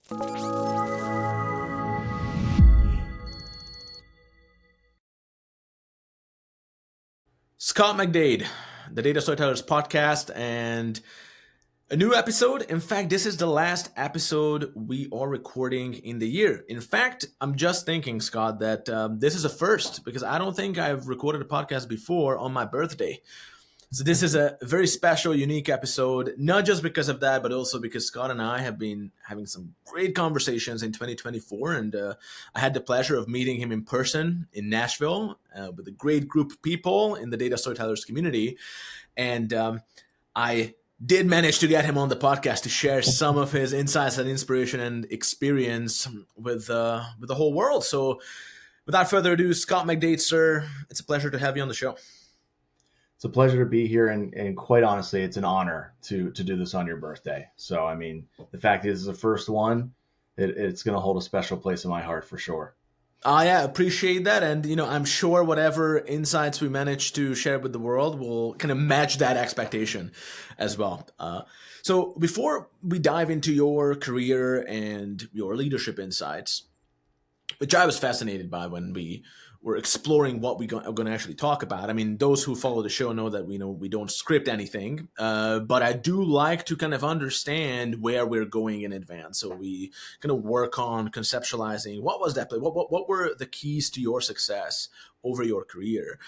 Scott McDade, the Data Storytellers Podcast, and a new episode. In fact, this is the last episode we are recording in the year. In fact, I'm just thinking, Scott, that this is a first because I don't think I've recorded a podcast before on my birthday. So this is a very special, unique episode, not just because of that, but also because Scott and I have been having some great conversations in 2024. And I had the pleasure of meeting him in person in Nashville with a great group of people in the Data Storytellers community. And I did manage to get him on the podcast to share some of his insights and inspiration and experience with the whole world. So without further ado, Scott McDade, sir, it's a pleasure to have you on the show. It's a pleasure to be here, and quite honestly, it's an honor to do this on your birthday. So, I mean, the fact that this is the first one, it's going to hold a special place in my heart for sure. Yeah, appreciate that. And, I'm sure whatever insights we manage to share with the world will kind of match that expectation as well. So before we dive into your career and your leadership insights, which I was fascinated by when we were exploring what we're going to actually talk about. I mean, those who follow the show know that we don't script anything, but I do like to kind of understand where we're going in advance. So we kind of work on conceptualizing what was that play, what were the keys to your success over your career.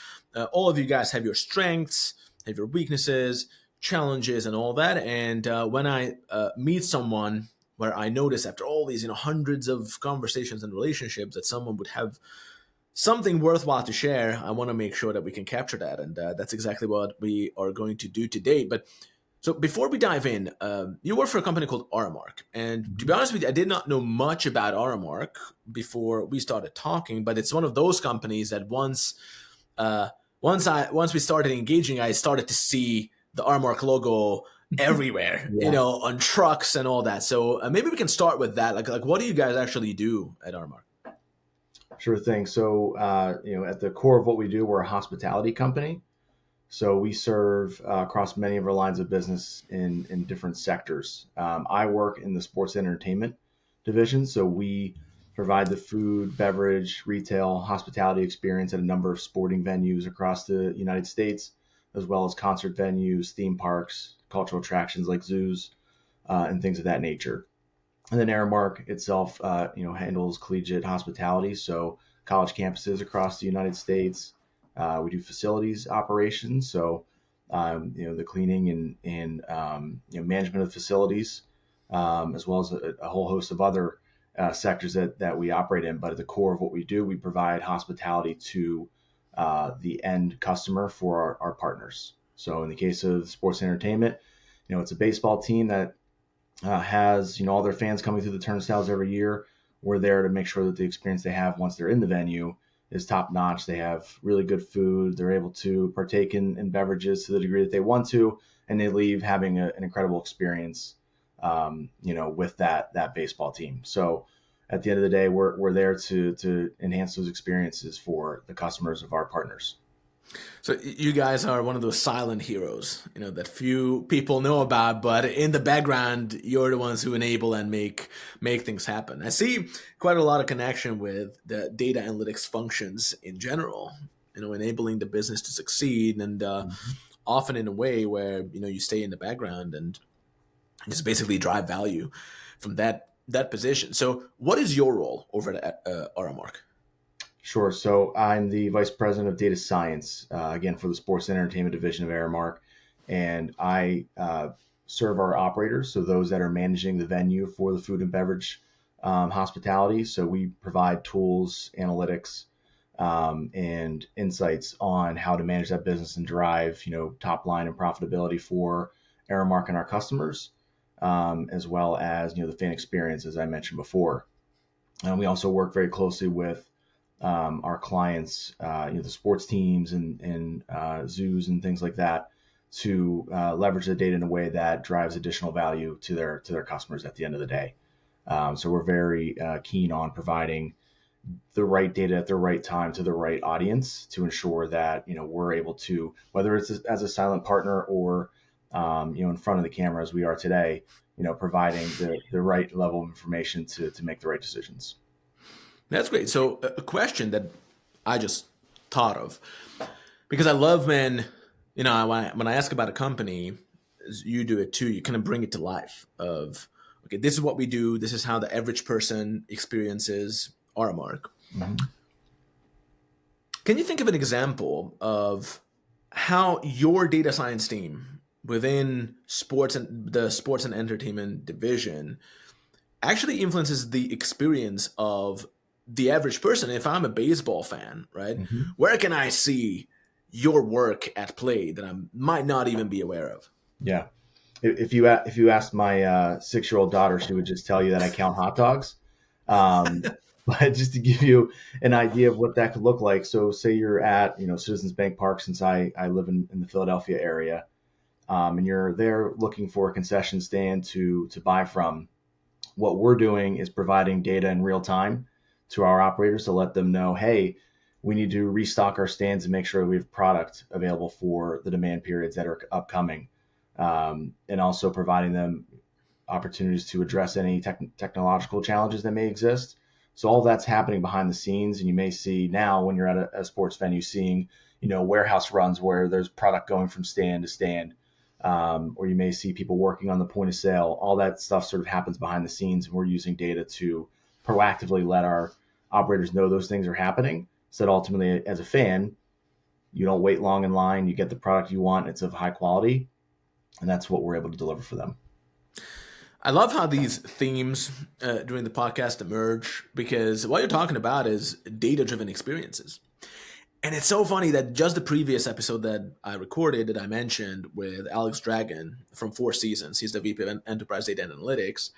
All of you guys have your strengths, have your weaknesses, challenges, and all that. And when I meet someone where I notice after all these hundreds of conversations and relationships that someone would have something worthwhile to share, I want to make sure that we can capture that. And that's exactly what we are going to do today. But so before we dive in, you work for a company called Aramark. And to be honest with you, I did not know much about Aramark before we started talking, but it's one of those companies that once we started engaging, I started to see the Aramark logo everywhere, Yeah. On trucks and all that. So maybe we can start with that. Like what do you guys actually do at Aramark? Sure thing. So, at the core of what we do, we're a hospitality company. So we serve across many of our lines of business in different sectors. I work in the sports entertainment division. So we provide the food, beverage, retail, hospitality experience at a number of sporting venues across the United States, as well as concert venues, theme parks, cultural attractions like zoos, and things of that nature. And then Aramark itself, handles collegiate hospitality, so college campuses across the United States. We do facilities operations, so the cleaning and management of facilities, as well as a whole host of other sectors that we operate in. But at the core of what we do, we provide hospitality to the end customer for our partners. So in the case of sports entertainment, it's a baseball team that has all their fans coming through the turnstiles every year. We're there to make sure that the experience they have once they're in the venue is top notch. They have really good food. They're able to partake in beverages to the degree that they want to, and they leave having an incredible experience, with that baseball team. So at the end of the day, we're there to enhance those experiences for the customers of our partners. So you guys are one of those silent heroes, that few people know about, but in the background, you're the ones who enable and make things happen. I see quite a lot of connection with the data analytics functions in general, enabling the business to succeed, and often in a way where, you stay in the background and just basically drive value from that position. So what is your role over at Aramark? Sure. So I'm the vice president of data science, again, for the sports and entertainment division of Aramark. And I serve our operators, so those that are managing the venue for the food and beverage hospitality. So we provide tools, analytics, and insights on how to manage that business and drive, top line and profitability for Aramark and our customers, as well as, the fan experience, as I mentioned before. And we also work very closely with our clients, the sports teams and zoos and things like that, to leverage the data in a way that drives additional value to their customers at the end of the day. So we're very keen on providing the right data at the right time to the right audience to ensure that we're able to, whether it's as a silent partner or in front of the camera as we are today, providing the right level of information to make the right decisions. That's great. So a question that I just thought of, because I love when, when I ask about a company, as you do it too, you kind of bring it to life of, okay, this is what we do. This is how the average person experiences Aramark. Mm-hmm. Can you think of an example of how your data science team within the sports and entertainment division actually influences the experience of the average person? If I'm a baseball fan, right, Mm-hmm. where can I see your work at play that I might not even be aware of? Yeah. If you asked my 6-year-old daughter, she would just tell you that I count hot dogs. But just to give you an idea of what that could look like. So say you're at, Citizens Bank Park, since I live in the Philadelphia area, and you're there looking for a concession stand to buy from. What we're doing is providing data in real time to our operators to let them know, hey, we need to restock our stands and make sure we have product available for the demand periods that are upcoming. And also providing them opportunities to address any technological challenges that may exist. So all that's happening behind the scenes, and you may see now when you're at a sports venue, seeing warehouse runs where there's product going from stand to stand, or you may see people working on the point of sale. All that stuff sort of happens behind the scenes, and we're using data to proactively let our operators know those things are happening, so that ultimately, as a fan, you don't wait long in line. You get the product you want. It's of high quality, and that's what we're able to deliver for them. I love how these themes during the podcast emerge, because what you're talking about is data-driven experiences. And it's so funny that just the previous episode that I recorded, that I mentioned with Alex Dragon from Four Seasons, he's the VP of Enterprise Data Analytics,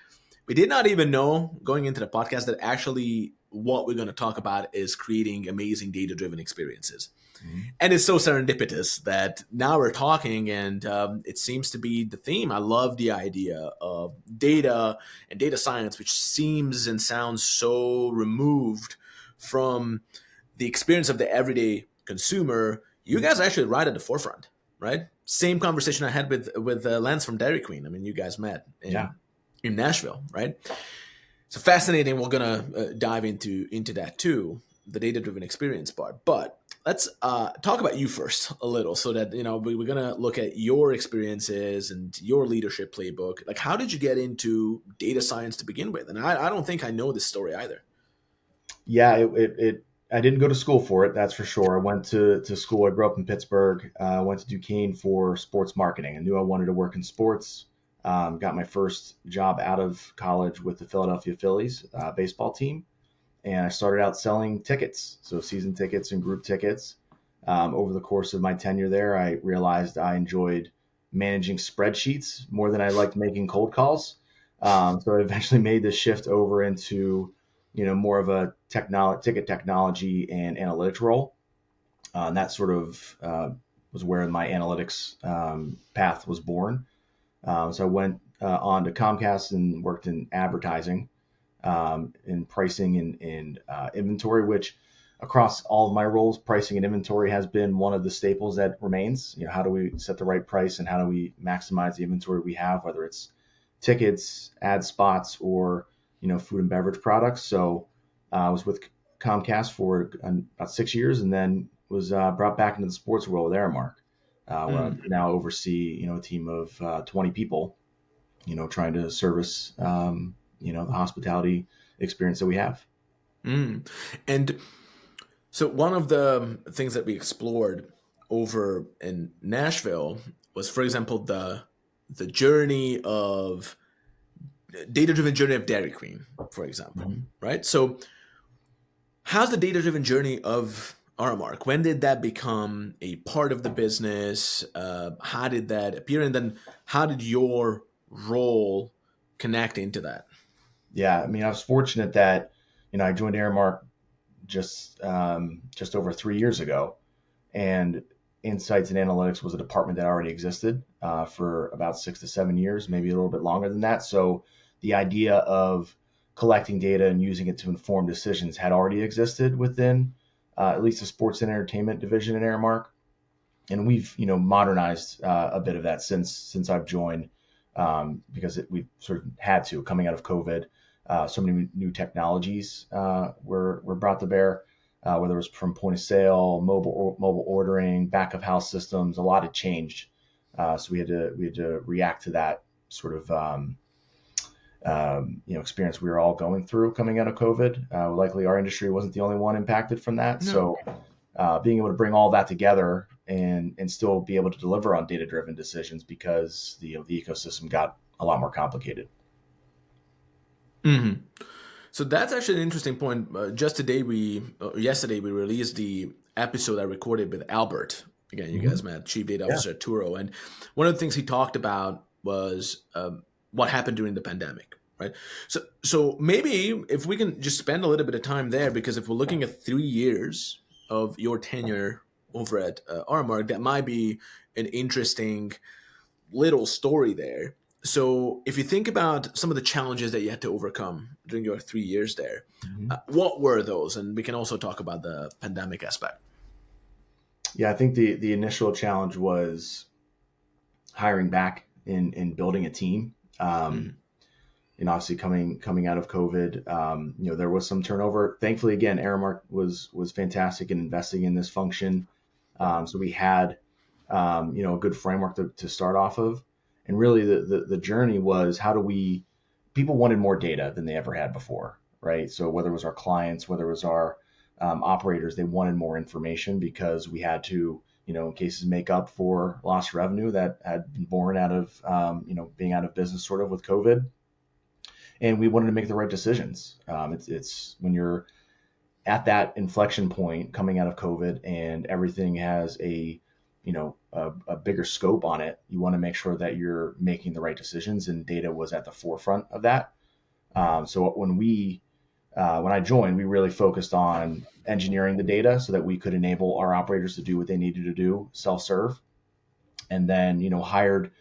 we did not even know going into the podcast that actually what we're going to talk about is creating amazing data-driven experiences. Mm-hmm. And it's so serendipitous that now we're talking, and it seems to be the theme. I love the idea of data and data science, which seems and sounds so removed from the experience of the everyday consumer. You guys are actually right at the forefront, right? Same conversation I had with Lance from Dairy Queen. I mean, you guys met in Nashville, right? So fascinating. We're gonna dive into that too, the data-driven experience part. But let's talk about you first a little, so that we're gonna look at your experiences and your leadership playbook. Like, how did you get into data science to begin with? And I don't think I know this story either. Yeah, I didn't go to school for it, that's for sure. I went to school. I grew up in Pittsburgh. I went to Duquesne for sports marketing. I knew I wanted to work in sports. Got my first job out of college with the Philadelphia Phillies baseball team. And I started out selling tickets, so season tickets and group tickets. Over the course of my tenure there, I realized I enjoyed managing spreadsheets more than I liked making cold calls. So I eventually made the shift over into more of a ticket technology and analytics role. And that sort of was where my analytics path was born. So I went on to Comcast and worked in advertising, in pricing and inventory, which across all of my roles, pricing and inventory has been one of the staples that remains. How do we set the right price, and how do we maximize the inventory we have, whether it's tickets, ad spots, or food and beverage products. So I was with Comcast for about 6 years, and then was brought back into the sports world with Aramark, where I now oversee a team of 20 people, trying to service the hospitality experience that we have. And so one of the things that we explored over in Nashville was, for example, the journey of data-driven journey of Dairy Queen, for example, right? So how's the data-driven journey of Aramark? When did that become a part of the business? How did that appear? And then how did your role connect into that? Yeah, I mean, I was fortunate that, I joined Aramark just over 3 years ago, and Insights and Analytics was a department that already existed for about 6 to 7 years, maybe a little bit longer than that. So the idea of collecting data and using it to inform decisions had already existed within at least the sports and entertainment division in Aramark. And we've, modernized a bit of that since I've joined, because we sort of had to, coming out of COVID. So many new technologies were brought to bear, whether it was from point of sale, mobile ordering, back of house systems. A lot had changed, so we had to react to that sort of experience we were all going through coming out of COVID. Likely our industry wasn't the only one impacted from that. No. So being able to bring all that together and still be able to deliver on data driven decisions, because the ecosystem got a lot more complicated. Mm-hmm. So that's actually an interesting point. Just yesterday we released the episode I recorded with Albert. Again, you guys met, Chief Data Officer at Turo, and one of the things he talked about was what happened during the pandemic, right? So maybe if we can just spend a little bit of time there, because if we're looking at 3 years of your tenure over at Aramark, that might be an interesting little story there. So if you think about some of the challenges that you had to overcome during your 3 years there, what were those? And we can also talk about the pandemic aspect. Yeah, I think the initial challenge was hiring back and building a team. And obviously coming out of COVID, there was some turnover. Thankfully, again, Aramark was fantastic in investing in this function. So we had, a good framework to start off of. And really the journey was, people wanted more data than they ever had before, right? So whether it was our clients, whether it was our operators, they wanted more information, because we had to, in cases, make up for lost revenue that had been born out of, being out of business sort of with COVID. And we wanted to make the right decisions. It's when you're at that inflection point coming out of COVID and everything has a bigger scope on it, you want to make sure that you're making the right decisions, and data was at the forefront of that. So when I joined, we really focused on engineering the data so that we could enable our operators to do what they needed to do, self-serve, and then hired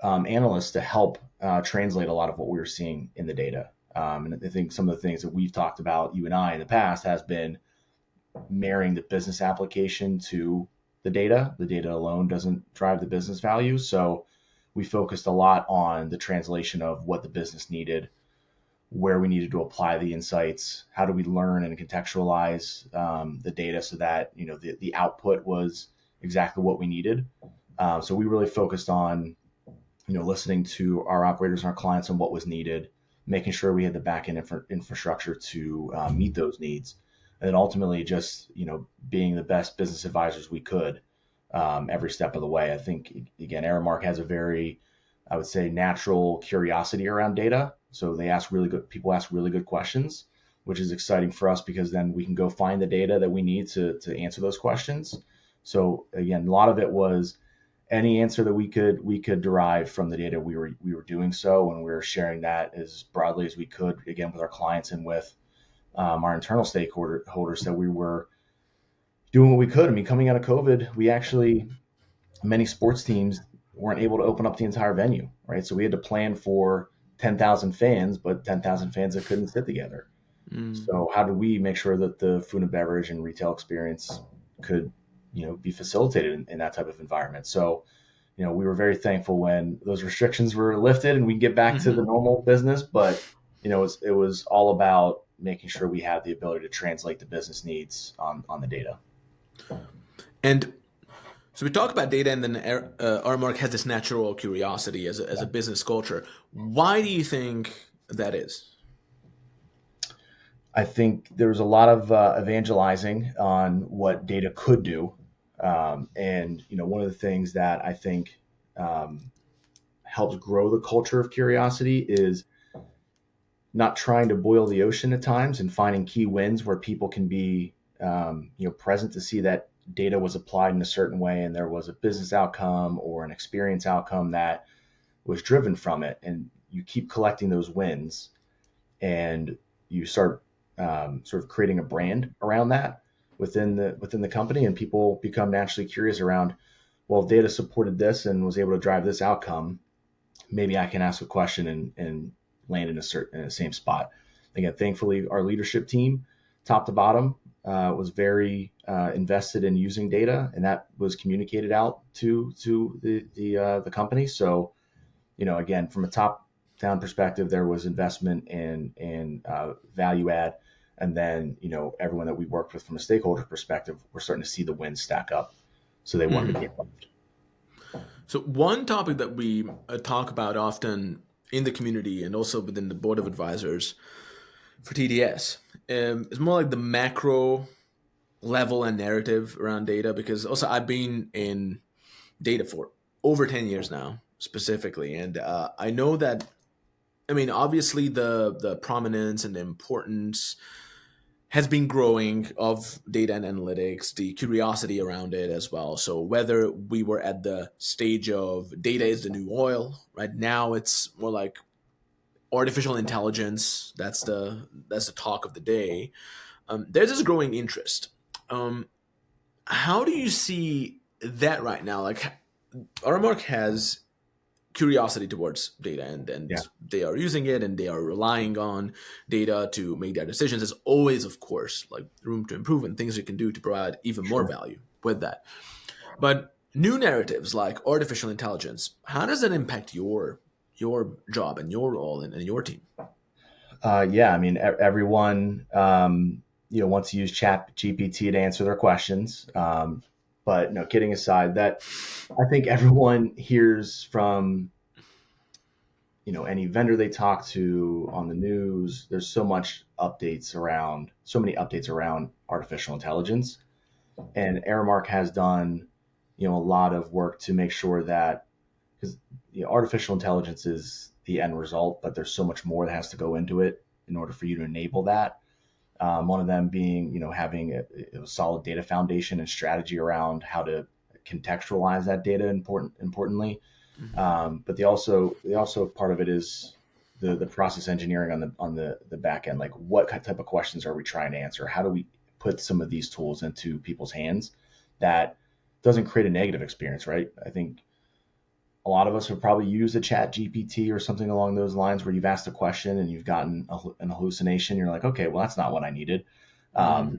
analysts to help translate a lot of what we were seeing in the data. And I think some of the things that we've talked about, you and I, in the past, has been marrying the business application to the data. The data alone doesn't drive the business value. So we focused a lot on the translation of what the business needed, where we needed to apply the insights, how do we learn and contextualize the data so that the output was exactly what we needed. So we really focused on listening to our operators and our clients on what was needed, making sure we had the back-end infrastructure to meet those needs, and then ultimately just being the best business advisors we could every step of the way. I think, again, Aramark has a very, I would say, natural curiosity around data. So people ask really good questions, which is exciting for us, because then we can go find the data that we need to answer those questions. So again, a lot of it was any answer that we could derive from the data, we were doing so, and we were sharing that as broadly as we could, again, with our clients and with our internal stakeholders, that we were doing what we could. I mean, coming out of COVID, many sports teams weren't able to open up the entire venue, right? So we had to plan for 10,000 fans, but 10,000 fans that couldn't sit together. So how do we make sure that the food and beverage and retail experience could be facilitated in that type of environment? So, we were very thankful when those restrictions were lifted and we can get back to the normal business. But, it was all about making sure we had the ability to translate the business needs on the data. And so we talk about data, and then Aramark has this natural curiosity as a business culture. Why do you think that is? I think there's a lot of evangelizing on what data could do. And one of the things that I think helps grow the culture of curiosity is not trying to boil the ocean at times, and finding key wins where people can be present to see that data was applied in a certain way and there was a business outcome or an experience outcome that was driven from it. And you keep collecting those wins, and you start sort of creating a brand around that within the company, and people become naturally curious around, well, if data supported this and was able to drive this outcome, maybe I can ask a question and land in the same spot. Again, thankfully, our leadership team, top to bottom, was very invested in using data, and that was communicated out to the company. So, again, from a top down perspective, there was investment in value add, and then everyone that we worked with from a stakeholder perspective, we're starting to see the wins stack up, so they wanted to be involved. So one topic that we talk about often in the community and also within the board of advisors for TDS is more like the macro level and narrative around data, because also I've been in data for over 10 years now specifically. And I know that, obviously the prominence and the importance has been growing of data and analytics, the curiosity around it as well. So whether we were at the stage of data is the new oil, right now it's more like artificial intelligence. That's the talk of the day. There's this growing interest. How do you see that right now? Like, Aramark has curiosity towards data, and Yeah, they are using it and they are relying on data to make their decisions. There's always, of course, like room to improve and things you can do to provide even more sure. value with that. But new narratives like artificial intelligence, how does that impact your job and your role and your team? Yeah, I mean, everyone, wants to use Chat GPT to answer their questions. But no, kidding aside, that I think everyone hears from, any vendor they talk to on the news. There's so many updates around artificial intelligence, and Aramark has done, a lot of work to make sure that, because artificial intelligence is the end result, but there's so much more that has to go into it in order for you to enable that. One of them being, having a solid data foundation and strategy around how to contextualize that data. Importantly, but they also part of it is the process engineering on the back end. Like, what type of questions are we trying to answer? How do we put some of these tools into people's hands that doesn't create a negative experience, right? I think a lot of us have probably used a Chat GPT or something along those lines where you've asked a question and you've gotten an hallucination. You're like, okay, well, that's not what I needed. Mm-hmm.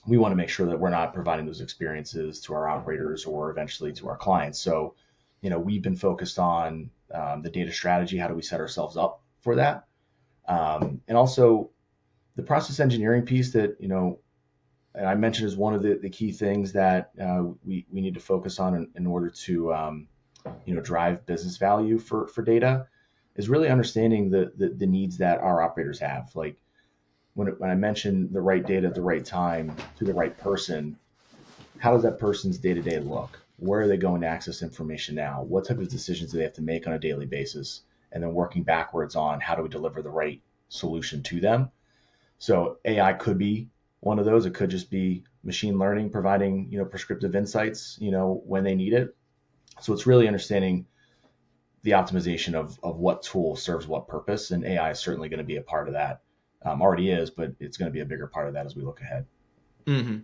We want to make sure that we're not providing those experiences to our operators or eventually to our clients. So, we've been focused on the data strategy. How do we set ourselves up for that? And also the process engineering piece that, and I mentioned is one of the key things that we need to focus on in order to drive business value for data, is really understanding the needs that our operators have. Like, when I mentioned the right data at the right time to the right person, how does that person's day-to-day look? Where are they going to access information now? What type of decisions do they have to make on a daily basis? And then working backwards on how do we deliver the right solution to them. So AI could be one of those. It could just be machine learning providing, prescriptive insights, when they need it. So it's really understanding the optimization of what tool serves what purpose, and AI is certainly going to be a part of that. Already is, but it's going to be a bigger part of that as we look ahead. Mm-hmm.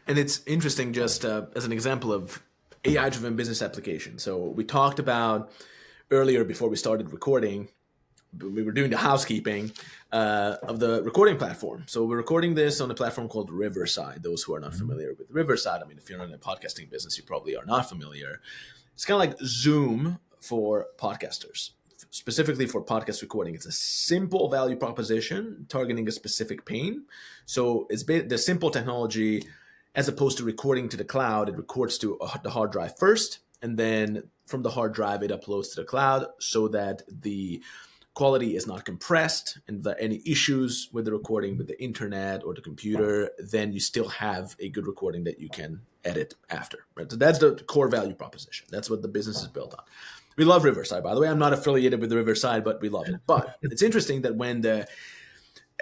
And it's interesting, just as an example of AI-driven business application. So we talked about earlier before we started recording, we were doing the housekeeping of the recording platform. So we're recording this on a platform called Riverside. Those who are not familiar with Riverside, if you're in the podcasting business, you probably are not familiar. It's kind of like Zoom for podcasters, specifically for podcast recording. It's a simple value proposition targeting a specific pain. So it's the simple technology, as opposed to recording to the cloud, it records to the hard drive first, and then from the hard drive, it uploads to the cloud so that the quality is not compressed, and if there are any issues with the recording with the internet or the computer, then you still have a good recording that you can edit after. Right? So that's the core value proposition. That's what the business is built on. We love Riverside, by the way. I'm not affiliated with the Riverside, but we love it. But it's interesting that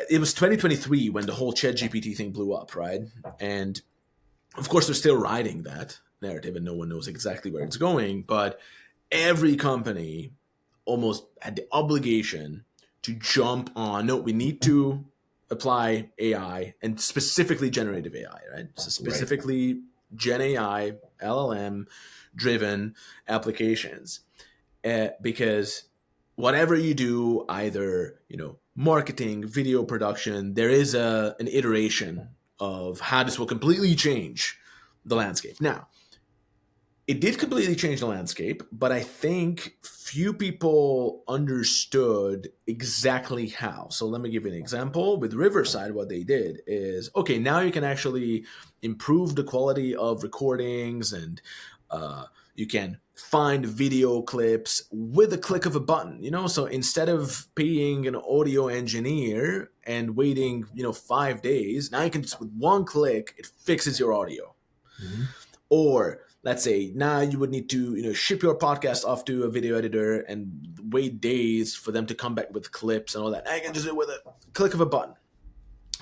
it was 2023 when the whole ChatGPT thing blew up, right? And of course, they're still riding that narrative, and no one knows exactly where it's going. But every company almost had the obligation to jump on. No, we need to apply AI, and specifically generative AI, right? So specifically Gen AI, LLM driven applications, because whatever you do, either marketing, video production, there is an iteration of how this will completely change the landscape. Now, it did completely change the landscape, but I think few people understood exactly how. So let me give you an example. With Riverside, what they did is, okay, now you can actually improve the quality of recordings, and you can find video clips with a click of a button, So instead of paying an audio engineer and waiting, 5 days, now you can just with one click, it fixes your audio. Mm-hmm. Or let's say now you would need to ship your podcast off to a video editor and wait days for them to come back with clips and all that. Now you can just do it with a click of a button.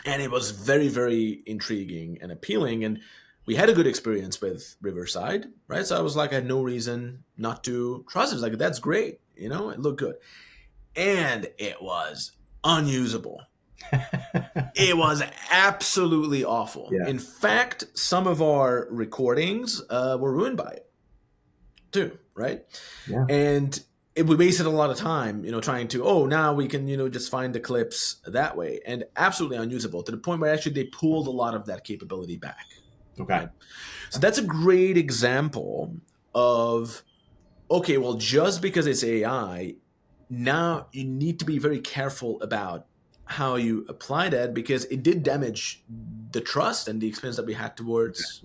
And it was very, very intriguing and appealing. And we had a good experience with Riverside, right? So I was like, I had no reason not to trust it. I was like, that's great. It looked good. And it was unusable. It was absolutely awful. Yeah. In fact, some of our recordings were ruined by it too, right? Yeah. And we wasted a lot of time, trying to, now we can, just find the clips that way, and absolutely unusable to the point where actually they pulled a lot of that capability back. Okay. Right? So that's a great example of, okay, well, just because it's AI, now you need to be very careful about how you apply that, because it did damage the trust and the experience that we had towards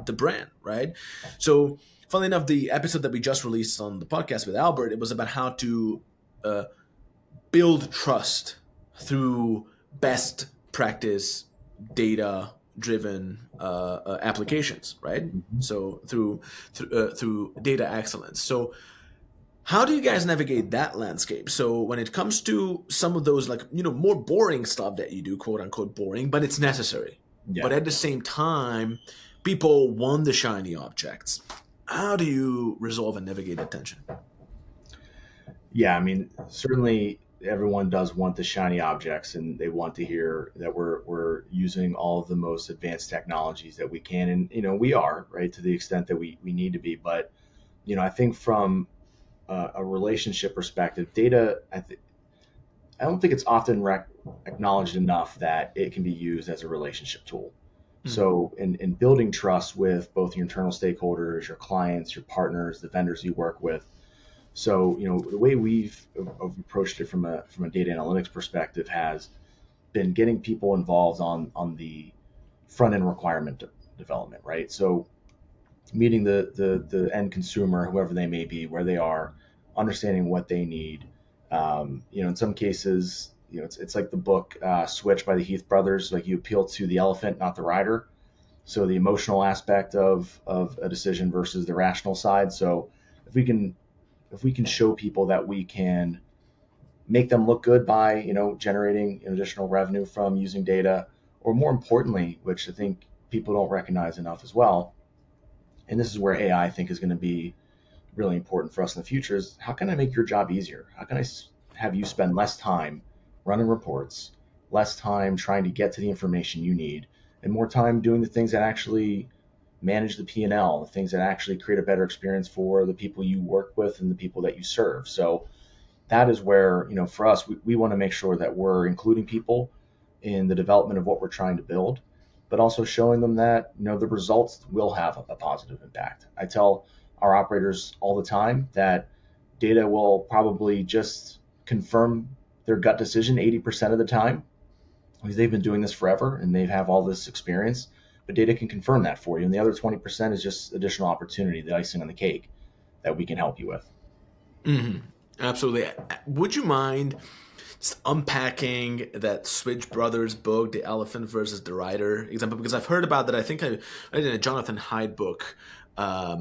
the brand, right? So funnily enough, the episode that we just released on the podcast with Albert, it was about how to build trust through best practice data driven applications, right? Mm-hmm. So through data excellence. So how do you guys navigate that landscape? So when it comes to some of those more boring stuff that you do, quote unquote boring, but it's necessary. Yeah. But at the same time, people want the shiny objects. How do you resolve and navigate that tension? Yeah, I mean, certainly everyone does want the shiny objects, and they want to hear that we're using all of the most advanced technologies that we can. And, we are, right, to the extent that we need to be. But, I think from a relationship perspective, data, I don't think it's often acknowledged enough that it can be used as a relationship tool. Mm-hmm. So in building trust with both your internal stakeholders, your clients, your partners, the vendors you work with. So, the way we've approached it from a data analytics perspective has been getting people involved on the front end requirement development, right? So meeting the end consumer, whoever they may be, where they are, understanding what they need. In some cases, it's like the book Switch by the Heath brothers. Like, you appeal to the elephant, not the rider. So the emotional aspect of a decision versus the rational side. So if we can show people that we can make them look good by generating additional revenue from using data, or more importantly, which I think people don't recognize enough as well, and this is where AI I think is going to be really important for us in the future, is how can I make your job easier? How can I have you spend less time running reports, less time trying to get to the information you need, and more time doing the things that actually manage the P&L, the things that actually create a better experience for the people you work with and the people that you serve. So that is where, for us, we want to make sure that we're including people in the development of what we're trying to build, but also showing them that, the results will have a positive impact. I tell our operators all the time that data will probably just confirm their gut decision 80% of the time, because they've been doing this forever and they have all this experience, but data can confirm that for you. And the other 20% is just additional opportunity, the icing on the cake that we can help you with. Mm-hmm. Absolutely. Would you mind just unpacking that Switch Brothers book, The Elephant versus the Rider example? Because I've heard about that. I think I read in a Jonathan Haidt book a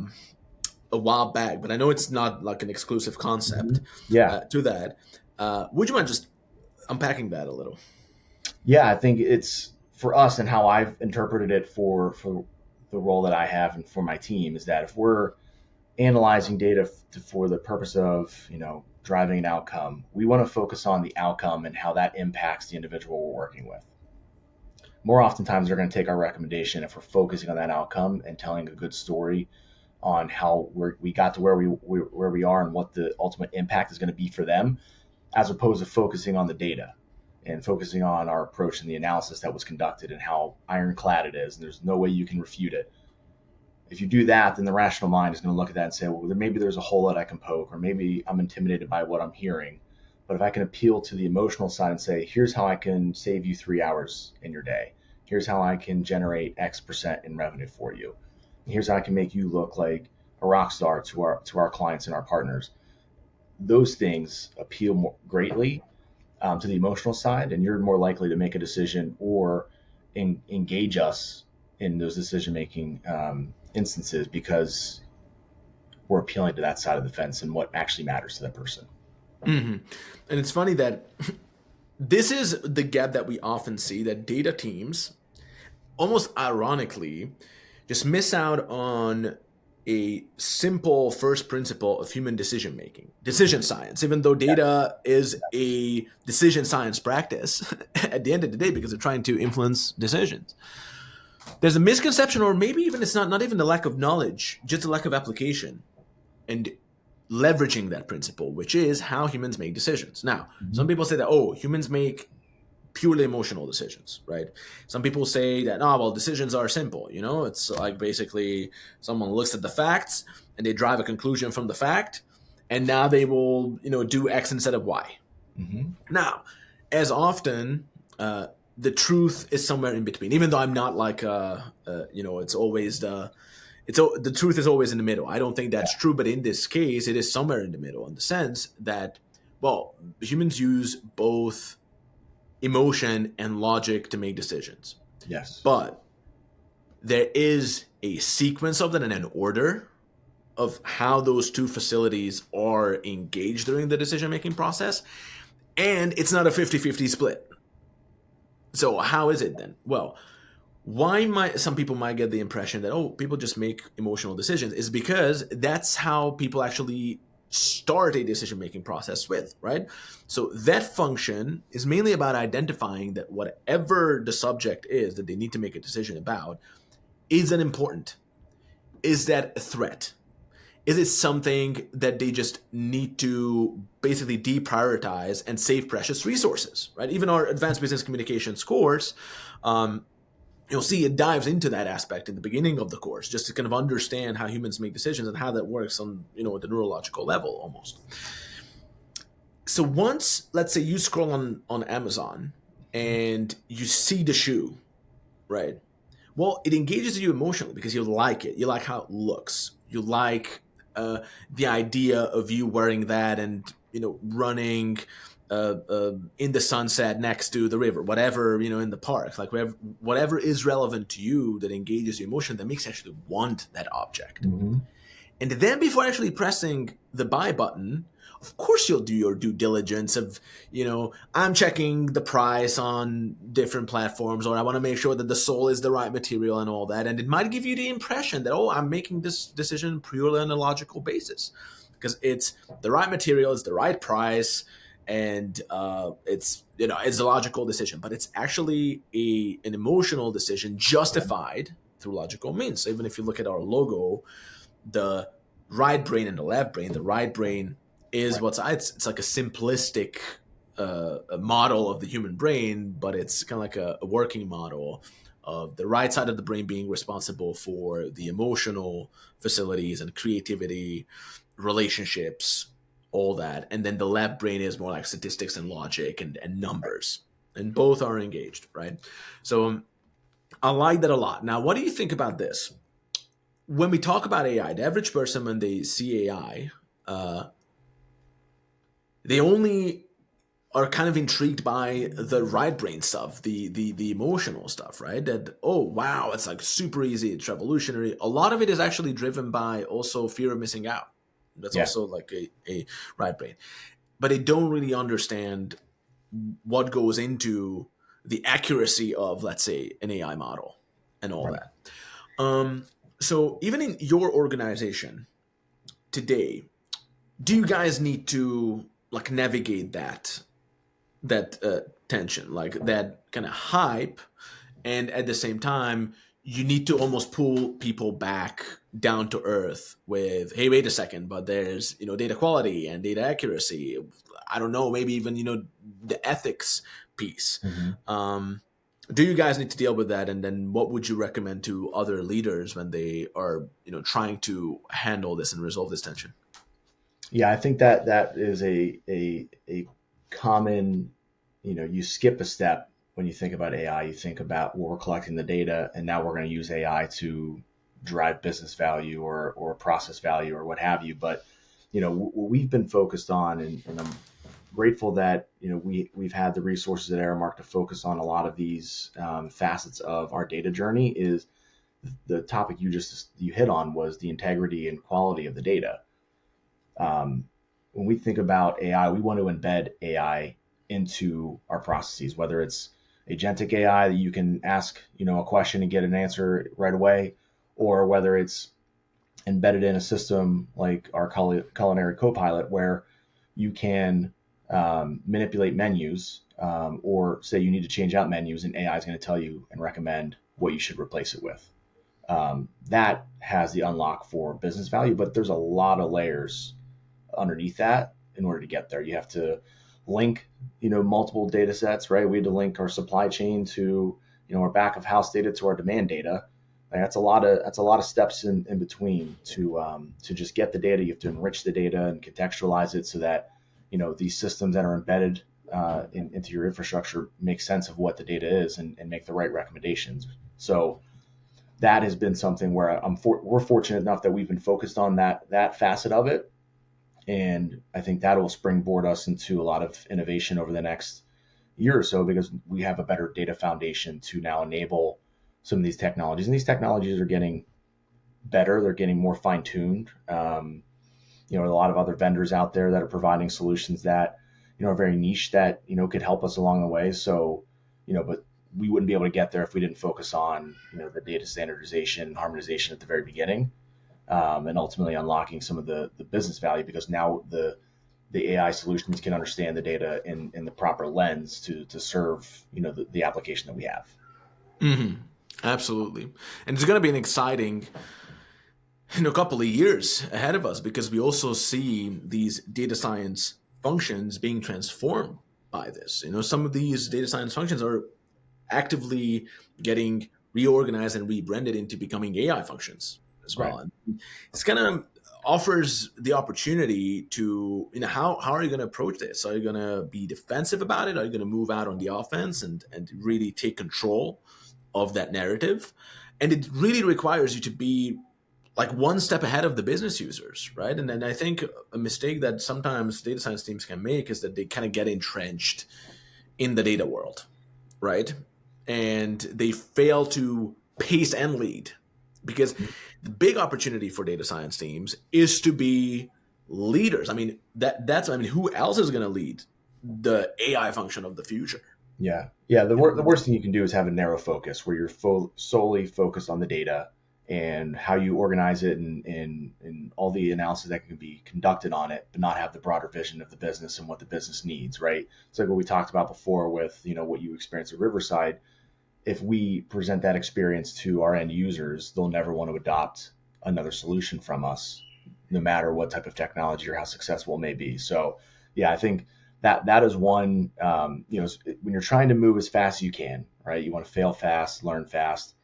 while back, but I know it's not like an exclusive concept to that. Would you mind just unpacking that a little? Yeah, I think it's, for us and how I've interpreted it for the role that I have and for my team, is that if we're analyzing data for the purpose of, driving an outcome, we want to focus on the outcome and how that impacts the individual we're working with. More oftentimes, they're going to take our recommendation if we're focusing on that outcome and telling a good story on how we got to where we are and what the ultimate impact is going to be for them, as opposed to focusing on the data. and focusing on our approach and the analysis that was conducted and how ironclad it is, and there's no way you can refute it. If you do that, then the rational mind is going to look at that and say, well, maybe there's a hole that I can poke, or maybe I'm intimidated by what I'm hearing. But if I can appeal to the emotional side and say, here's how I can save you 3 hours in your day. Here's how I can generate X% in revenue for you. And here's how I can make you look like a rock star to our clients and our partners. Those things appeal more greatly to the emotional side, and you're more likely to make a decision or engage us in those decision-making instances, because we're appealing to that side of the fence and what actually matters to that person. Mm-hmm. And it's funny that this is the gap that we often see, that data teams, almost ironically, just miss out on a simple first principle of human decision making, decision science, even though data is a decision science practice at the end of the day, because they're trying to influence decisions. There's a misconception, or maybe even it's not even the lack of knowledge, just a lack of application and leveraging that principle, which is how humans make decisions. Now, some people say that, humans make purely emotional decisions, right? Some people say that, decisions are simple. It's like basically someone looks at the facts and they drive a conclusion from the fact, and now they will, do X instead of Y. Mm-hmm. Now, as often, the truth is somewhere in between, even though I'm not like, it's always the truth is always in the middle. I don't think that's true, but in this case, it is somewhere in the middle, in the sense that, humans use both emotion and logic to make decisions. Yes. But there is a sequence of that and an order of how those two facilities are engaged during the decision-making process. And it's not a 50-50 split. So how is it then? Well, some people might get the impression that, people just make emotional decisions, is because that's how people actually start a decision-making process with, right? So that function is mainly about identifying that whatever the subject is that they need to make a decision about, is that important? Is that a threat? Is it something that they just need to basically deprioritize and save precious resources, right? Even our advanced business communications course, you'll see it dives into that aspect in the beginning of the course, just to kind of understand how humans make decisions and how that works on, at the neurological level almost. So once, let's say you scroll on Amazon and you see the shoe, right? Well, it engages you emotionally because you like it. You like how it looks. You like the idea of you wearing that and, running in the sunset next to the river, whatever, in the park, like whatever is relevant to you that engages your emotion, that makes you actually want that object. Mm-hmm. And then before actually pressing the buy button, of course you'll do your due diligence of, I'm checking the price on different platforms, or I want to make sure that the sole is the right material and all that. And it might give you the impression that, I'm making this decision purely on a logical basis because it's the right material, it's the right price, and it's a logical decision. But it's actually an emotional decision justified through logical means. So even if you look at our logo, the right brain and the left brain, the right brain is it's like a simplistic model of the human brain, but it's kind of like a working model of the right side of the brain being responsible for the emotional facilities and creativity, relationships, all that. And then the left brain is more like statistics and logic and numbers. And both are engaged, right? So I like that a lot. Now, what do you think about this? When we talk about AI, the average person, when they see AI, they only are kind of intrigued by the right brain stuff, the emotional stuff, right? That, wow, it's like super easy, it's revolutionary. A lot of it is actually driven by also fear of missing out. That's also like a right brain. But they don't really understand what goes into the accuracy of, let's say, an AI model and all that. So even in your organization today, do you guys need to like navigate that tension, like that kind of hype, and at the same time you need to almost pull people back down to earth with, hey, wait a second, but there's data quality and data accuracy. I don't know, maybe even the ethics piece. Mm-hmm. Do you guys need to deal with that? And then what would you recommend to other leaders when they are, trying to handle this and resolve this tension? Yeah, I think that is a common, you skip a step when you think about AI. You think about, well, we're collecting the data and now we're going to use AI to drive business value or process value or what have you. But, what we've been focused on, and I'm grateful that, we've had the resources at Aramark to focus on a lot of these facets of our data journey, is the topic you hit on was the integrity and quality of the data. When we think about AI, we want to embed AI into our processes, whether it's agentic AI that you can ask, a question and get an answer right away, or whether it's embedded in a system like our culinary copilot, where you can manipulate menus, or say you need to change out menus, and AI is going to tell you and recommend what you should replace it with. That has the unlock for business value, but there's a lot of layers underneath that in order to get there. You have to link, multiple data sets, right? We had to link our supply chain to, our back of house data to our demand data. Like, that's a lot of steps in between to just get the data. You have to enrich the data and contextualize it so that, these systems that are embedded into your infrastructure make sense of what the data is and make the right recommendations. So that has been something where we're fortunate enough that we've been focused on that facet of it. And I think that will springboard us into a lot of innovation over the next year or so, because we have a better data foundation to now enable some of these technologies. And these technologies are getting better. They're getting more fine-tuned. There are a lot of other vendors out there that are providing solutions that, are very niche that, could help us along the way. So, but we wouldn't be able to get there if we didn't focus on, the data standardization and harmonization at the very beginning. And ultimately unlocking some of the business value, because now the AI solutions can understand the data in the proper lens to serve, the application that we have. Mm-hmm. Absolutely. And it's going to be an exciting, couple of years ahead of us, because we also see these data science functions being transformed by this. Some of these data science functions are actively getting reorganized and rebranded into becoming AI functions as Right. well. And it's kind of offers the opportunity to, how are you going to approach this? Are you going to be defensive about it? Are you going to move out on the offense and really take control of that narrative? And it really requires you to be like one step ahead of the business users, right? And then I think a mistake that sometimes data science teams can make is that they kind of get entrenched in the data world, right? And they fail to pace and lead, because the big opportunity for data science teams is to be leaders. I mean, who else is going to lead the AI function of the future? Yeah. Yeah. The worst thing you can do is have a narrow focus where you're solely focused on the data and how you organize it and all the analysis that can be conducted on it, but not have the broader vision of the business and what the business needs, right? It's like what we talked about before with, what you experience at Riverside. If we present that experience to our end users, they'll never want to adopt another solution from us, no matter what type of technology or how successful it may be. So, yeah, I think that is one. When you're trying to move as fast as you can, right? You want to fail fast, learn fast.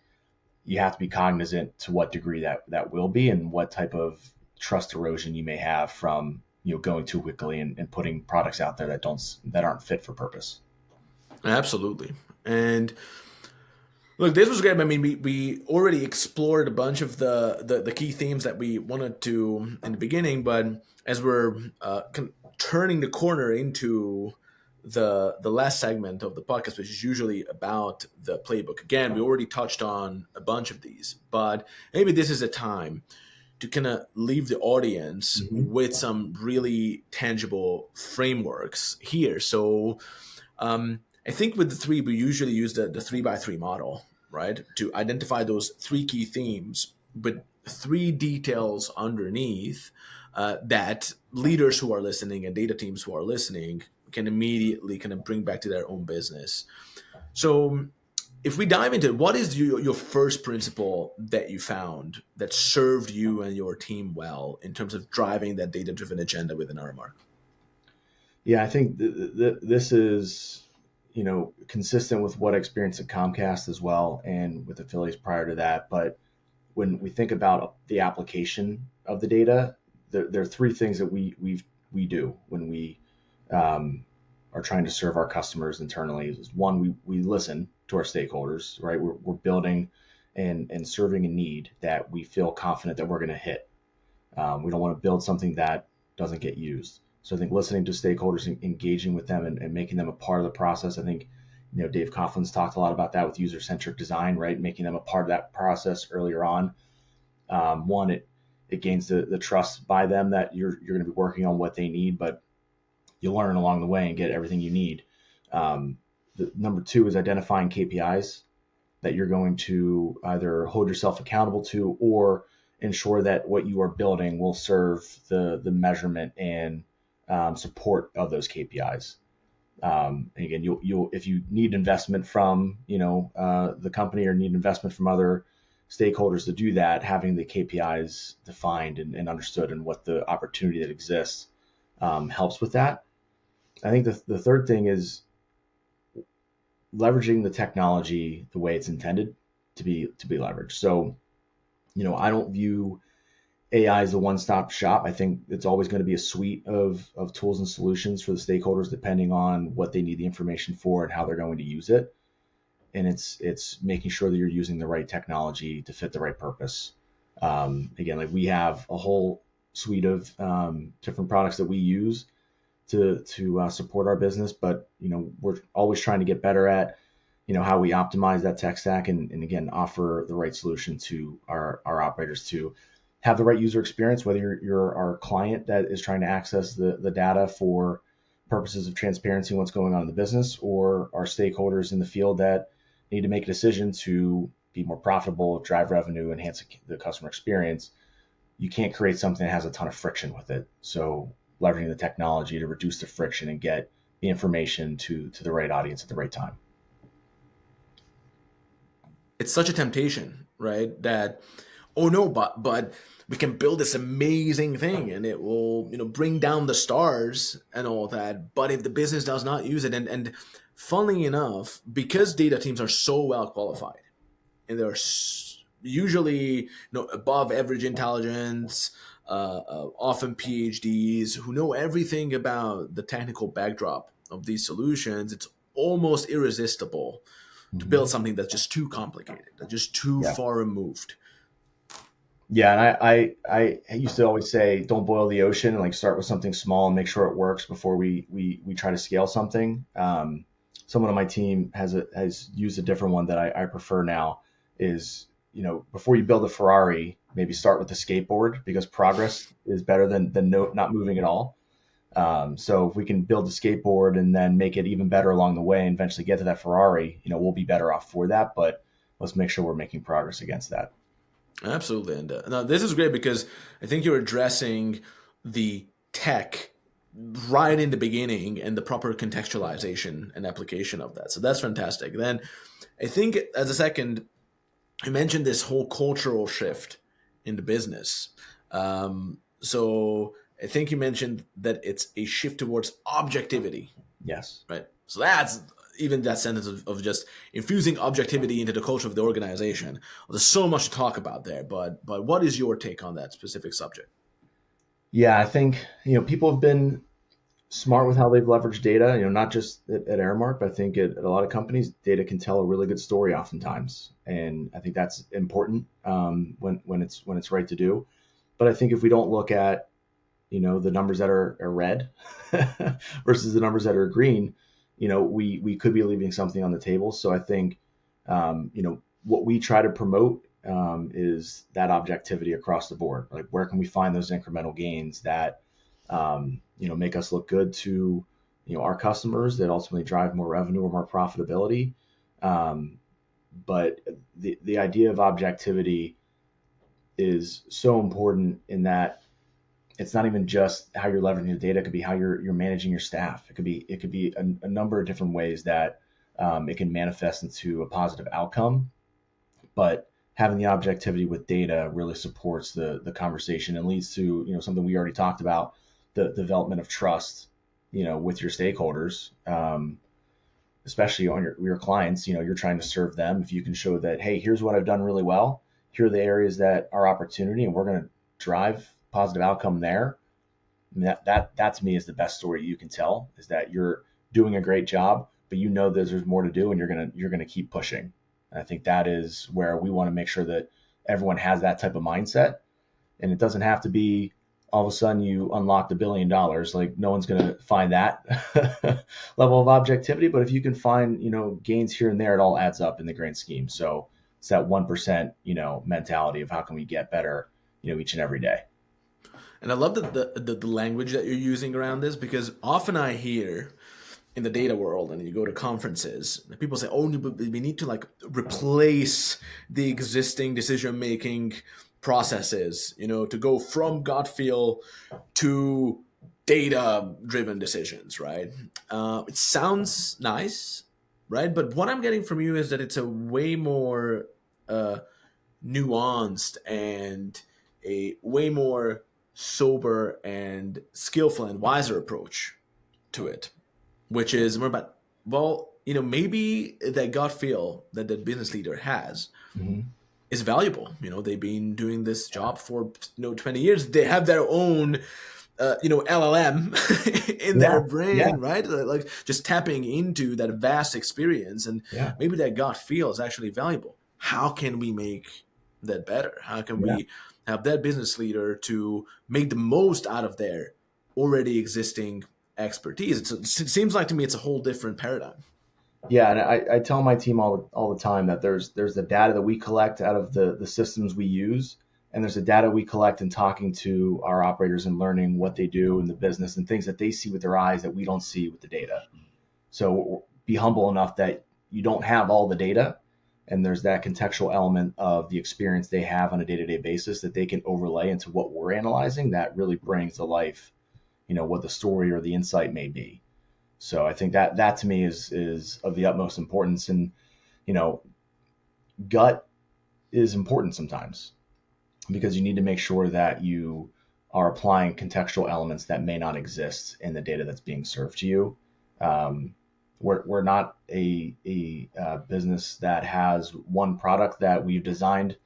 You have to be cognizant to what degree that will be, and what type of trust erosion you may have from going too quickly and putting products out there that aren't fit for purpose. Absolutely. And look, this was great. I mean, we already explored a bunch of the key themes that we wanted to in the beginning, but as we're turning the corner into the last segment of the podcast, which is usually about the playbook. Again, we already touched on a bunch of these, but maybe this is a time to kind of leave the audience with some really tangible frameworks here. So I think with the three, we usually use the 3x3 model, right? To identify those three key themes, but three details underneath that leaders who are listening and data teams who are listening can immediately kind of bring back to their own business. So if we dive into it, what is your first principle that you found that served you and your team well in terms of driving that data-driven agenda within Aramark? Yeah, I think this is consistent with what I experienced at Comcast as well, and with affiliates prior to that. But when we think about the application of the data, there are three things that we do when we are trying to serve our customers internally. One, we listen to our stakeholders, right? We're building and serving a need that we feel confident that we're going to hit. We don't want to build something that doesn't get used. So I think listening to stakeholders, engaging with them, and making them a part of the process. I think, Dave Coughlin's talked a lot about that with user-centric design, right? Making them a part of that process earlier on. One, it gains the trust by them that you're going to be working on what they need, but you'll learn along the way and get everything you need. Number two is identifying KPIs that you're going to either hold yourself accountable to or ensure that what you are building will serve the measurement and support of those KPIs. And again, you'll if you need investment from the company or need investment from other stakeholders to do that, having the KPIs defined and understood and what the opportunity that exists helps with that. I think the third thing is leveraging the technology the way it's intended to be leveraged. So, I don't view AI as a one-stop shop. I think it's always going to be a suite of tools and solutions for the stakeholders, depending on what they need the information for and how they're going to use it. And it's making sure that you're using the right technology to fit the right purpose. Again, like we have a whole suite of different products that we use to support our business, but we're always trying to get better at how we optimize that tech stack and again offer the right solution to our operators to have the right user experience, whether you're our client that is trying to access the data for purposes of transparency and what's going on in the business, or our stakeholders in the field that need to make a decision to be more profitable, drive revenue, enhance the customer experience. You can't create something that has a ton of friction with it. So leveraging the technology to reduce the friction and get the information to the right audience at the right time. It's such a temptation, right? That, oh no, but we can build this amazing thing and it will, bring down the stars and all that. But if the business does not use it, and funnily enough, because data teams are so well qualified and they're usually above average intelligence, often PhDs who know everything about the technical backdrop of these solutions, it's almost irresistible to build something that's just too complicated, that's just too far removed. Yeah, and I used to always say, don't boil the ocean, and start with something small and make sure it works before we try to scale something. Someone on my team has used a different one that I prefer now. Is before you build a Ferrari, maybe start with the skateboard, because progress is better than not moving at all. So if we can build a skateboard and then make it even better along the way and eventually get to that Ferrari, we'll be better off for that. But let's make sure we're making progress against that. Absolutely. And now this is great because I think you're addressing the tech right in the beginning and the proper contextualization and application of that. So that's fantastic. Then I think as a second, you mentioned this whole cultural shift in the business. So I think you mentioned that it's a shift towards objectivity. Yes. Right. So that's even that sentence of just infusing objectivity into the culture of the organization. Well, there's so much to talk about there, but what is your take on that specific subject? Yeah, I think, people have been smart with how they've leveraged data, not just at Aramark, but I think at a lot of companies, data can tell a really good story oftentimes. And I think that's important when it's right to do. But I think if we don't look at, the numbers that are red versus the numbers that are green, we could be leaving something on the table. So I think, what we try to promote is that objectivity across the board. Like, where can we find those incremental gains that, make us look good to, our customers, that ultimately drive more revenue or more profitability. But the idea of objectivity is so important in that it's not even just how you're leveraging the data. It could be how you're managing your staff. It could be a number of different ways that it can manifest into a positive outcome. But having the objectivity with data really supports the conversation and leads to something we already talked about, the development of trust with your stakeholders, especially on your clients, you're trying to serve them. If you can show that, hey, here's what I've done really well. Here are the areas that are opportunity, and we're going to drive positive outcome there. I mean, that to me is the best story you can tell, is that you're doing a great job, but there's more to do, and you're gonna keep pushing. And I think that is where we want to make sure that everyone has that type of mindset. And it doesn't have to be all of a sudden you unlocked $1 billion. Like, no one's going to find that level of objectivity. But if you can find, gains here and there, it all adds up in the grand scheme. So it's that 1%, mentality of how can we get better, each and every day. And I love the language that you're using around this, because often I hear in the data world, and you go to conferences, people say, oh, we need to like replace the existing decision-making processes, to go from gut feel to data-driven decisions, right? It sounds nice, right? But what I'm getting from you is that it's a way more nuanced and a way more sober and skillful and wiser approach to it, which is more about, well, maybe that gut feel that the business leader has is valuable. They've been doing this job for 20 years. They have their own LLM in their brain, right? Like just tapping into that vast experience, and maybe that gut feel is actually valuable. How can we make that better? How can we have that business leader to make the most out of their already existing expertise? It seems like to me it's a whole different paradigm. Yeah, and I tell my team all the time that there's the data that we collect out of the systems we use, and there's the data we collect in talking to our operators and learning what they do in the business and things that they see with their eyes that we don't see with the data. So be humble enough that you don't have all the data, and there's that contextual element of the experience they have on a day-to-day basis that they can overlay into what we're analyzing that really brings to life, what the story or the insight may be. So I think that to me is of the utmost importance. And, gut is important sometimes because you need to make sure that you are applying contextual elements that may not exist in the data that's being served to you. We're not a business that has one product that we've designed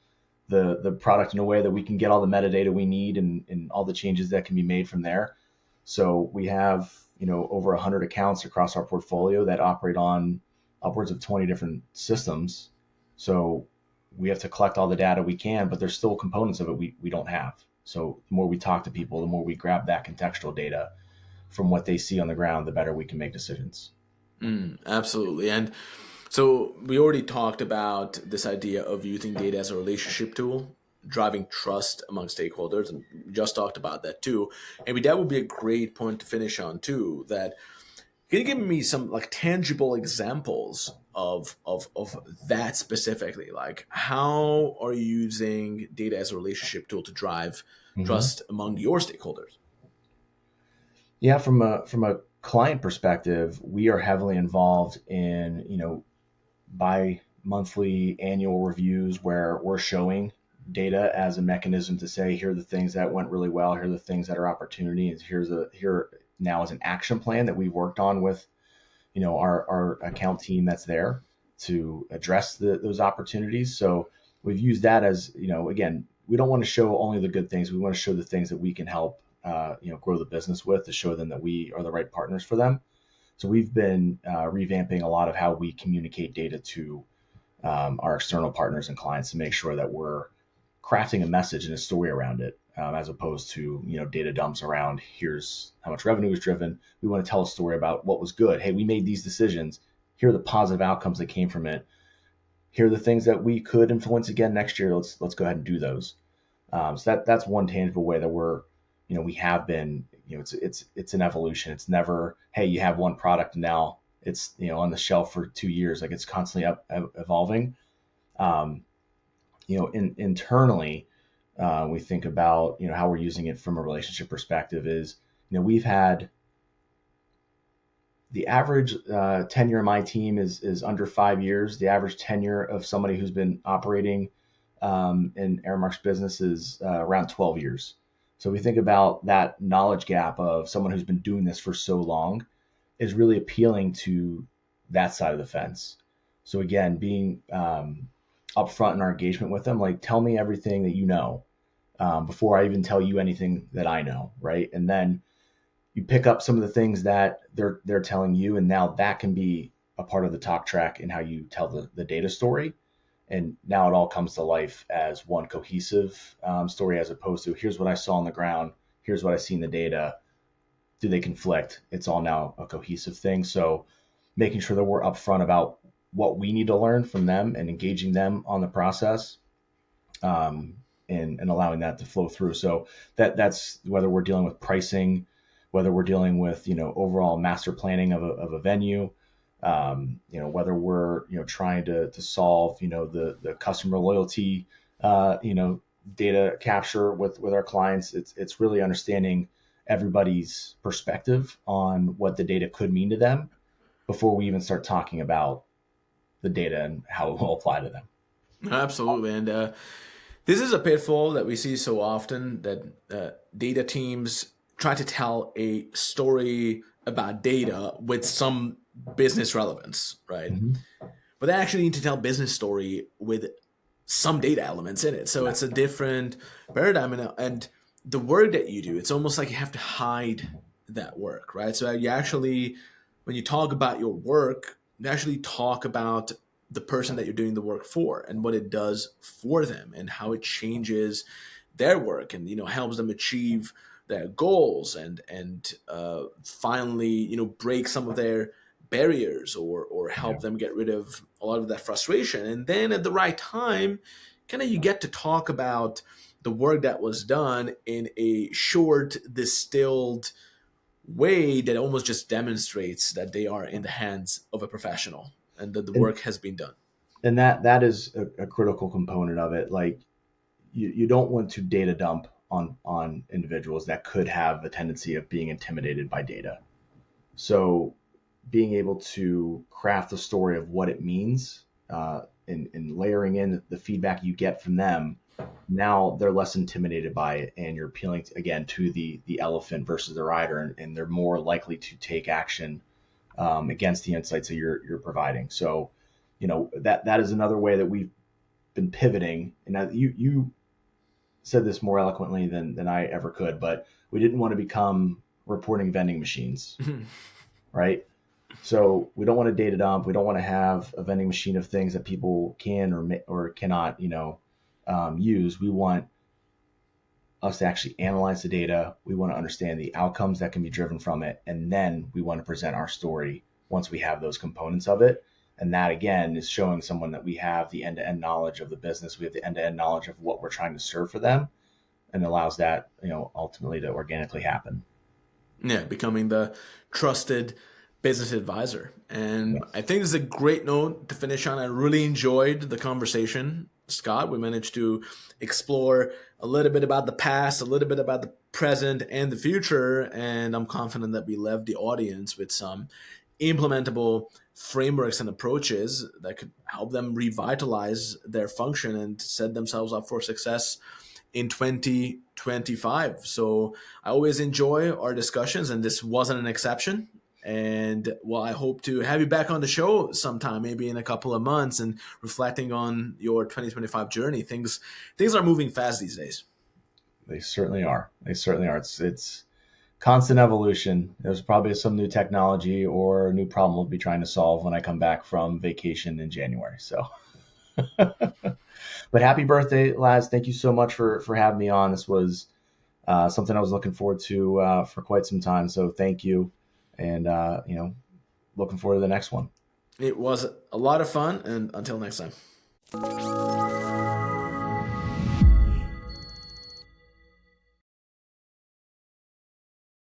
the product in a way that we can get all the metadata we need and all the changes that can be made from there. So we have, over 100 accounts across our portfolio that operate on upwards of 20 different systems. So we have to collect all the data we can, but there's still components of it we don't have. So the more we talk to people, the more we grab that contextual data from what they see on the ground, the better we can make decisions. Absolutely. And so we already talked about this idea of using data as a relationship tool, driving trust among stakeholders, and we just talked about that too. Maybe that would be a great point to finish on too. That can you give me some like tangible examples of that specifically? Like, how are you using data as a relationship tool to drive trust among your stakeholders? Yeah, from a client perspective, we are heavily involved in, bi-monthly annual reviews where we're showing data as a mechanism to say, here are the things that went really well, here are the things that are opportunity, and here now is an action plan that we've worked on with, our account team that's there to address those opportunities. So we've used that as, again, we don't want to show only the good things. We want to show the things that we can help, grow the business with, to show them that we are the right partners for them. So we've been revamping a lot of how we communicate data to our external partners and clients to make sure that we're crafting a message and a story around it, as opposed to, data dumps around, here's how much revenue was driven. We want to tell a story about what was good. Hey, we made these decisions. Here are the positive outcomes that came from it. Here are the things that we could influence again next year. Let's go ahead and do those. So that's one tangible way that we're, we have been, it's an evolution. It's never, hey, you have one product and now it's, on the shelf for 2 years. Like, it's constantly evolving. Internally, we think about, how we're using it from a relationship perspective is, we've had the average tenure of my team is under 5 years. The average tenure of somebody who's been operating in Aramark's business is around 12 years. So we think about that knowledge gap of someone who's been doing this for so long is really appealing to that side of the fence. So again, being upfront in our engagement with them, like, tell me everything that you know before I even tell you anything that I know, right? And then you pick up some of the things that they're telling you, and now that can be a part of the talk track in how you tell the data story. And now it all comes to life as one cohesive story, as opposed to, here's what I saw on the ground, here's what I see in the data. Do they conflict? It's all now a cohesive thing. So making sure that we're upfront about what we need to learn from them and engaging them on the process, and allowing that to flow through. So that's whether we're dealing with pricing, whether we're dealing with, overall master planning of a venue, whether we're, trying to solve, the customer loyalty, data capture with our clients. It's really understanding everybody's perspective on what the data could mean to them before we even start talking about the data and how it will apply to them. Absolutely. And this is a pitfall that we see so often, that data teams try to tell a story about data with some business relevance, right? Mm-hmm. But they actually need to tell business story with some data elements in it. So it's a different paradigm. And the work that you do, it's almost like you have to hide that work, right? So you actually, when you talk about your work, you actually talk about the person that you're doing the work for and what it does for them and how it changes their work and, helps them achieve their goals and finally, break some of their barriers or help them get rid of a lot of that frustration. And then at the right time, kind of you get to talk about the work that was done in a short, distilled way that almost just demonstrates that they are in the hands of a professional and that the work has been done. And that is a critical component of it. Like, you don't want to data dump on individuals that could have a tendency of being intimidated by data. So being able to craft the story of what it means, and layering in the feedback you get from them, now they're less intimidated by it, and you're appealing again to the elephant versus the rider, and they're more likely to take action against the insights that you're providing. So, that is another way that we've been pivoting. And you said this more eloquently than I ever could, but we didn't want to become reporting vending machines, right? So we don't want to data dump. We don't want to have a vending machine of things that people can or cannot, use. We want us to actually analyze the data. We want to understand the outcomes that can be driven from it. And then we want to present our story once we have those components of it. And that, again, is showing someone that we have the end-to-end knowledge of the business. We have the end-to-end knowledge of what we're trying to serve for them, and allows that, ultimately to organically happen. Yeah, becoming the trusted business advisor. And yes. I think this is a great note to finish on. I really enjoyed the conversation, Scott. We managed to explore a little bit about the past, a little bit about the present and the future. And I'm confident that we left the audience with some implementable frameworks and approaches that could help them revitalize their function and set themselves up for success in 2025. So I always enjoy our discussions, and this wasn't an exception. And I hope to have you back on the show sometime, maybe in a couple of months, and reflecting on your 2025 journey. Things are moving fast these days. They certainly are. It's constant evolution. There's probably some new technology or a new problem we'll be trying to solve when I come back from vacation in January. So, but happy birthday, Laz. Thank you so much for having me on. This was something I was looking forward to for quite some time. So thank you. And, looking forward to the next one. It was a lot of fun. And until next time.